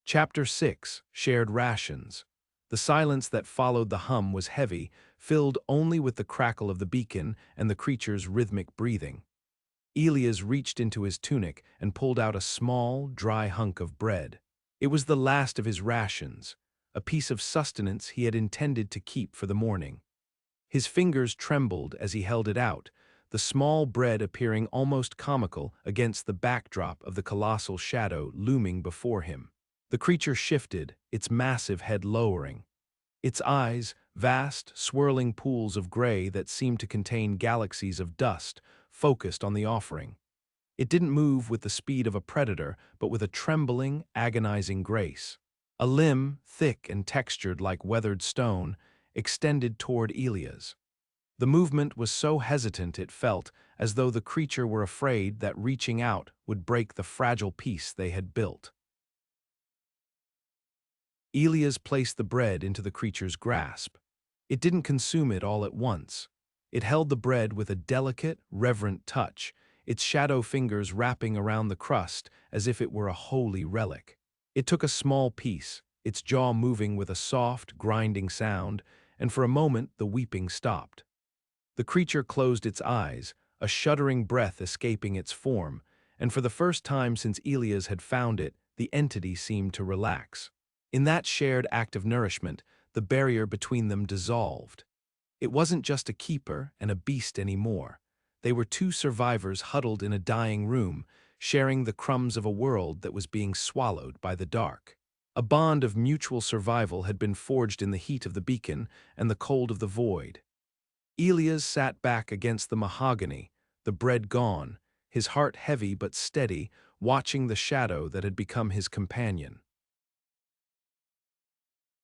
Chapter 6, Shared Rations. The silence that followed the hum was heavy, filled only with the crackle of the beacon and the creature's rhythmic breathing. Elias reached into his tunic and pulled out a small, dry hunk of bread. It was the last of his rations, a piece of sustenance he had intended to keep for the morning. His fingers trembled as he held it out, the small bread appearing almost comical against the backdrop of the colossal shadow looming before him. The creature shifted, its massive head lowering. Its eyes, vast, swirling pools of gray that seemed to contain galaxies of dust, focused on the offering. It didn't move with the speed of a predator, but with a trembling, agonizing grace. A limb, thick and textured like weathered stone, extended toward Elias. The movement was so hesitant it felt as though the creature were afraid that reaching out would break the fragile piece they had built. Elias placed the bread into the creature's grasp. It didn't consume it all at once. It held the bread with a delicate, reverent touch, its shadow fingers wrapping around the crust as if it were a holy relic. It took a small piece, its jaw moving with a soft, grinding sound, and for a moment the weeping stopped. The creature closed its eyes, a shuddering breath escaping its form, and for the first time since Elias had found it, the entity seemed to relax. In that shared act of nourishment, the barrier between them dissolved. It wasn't just a keeper and a beast anymore. They were two survivors huddled in a dying room, sharing the crumbs of a world that was being swallowed by the dark. A bond of mutual survival had been forged in the heat of the beacon and the cold of the void. Elias sat back against the mahogany, the bread gone, his heart heavy but steady, watching the shadow that had become his companion.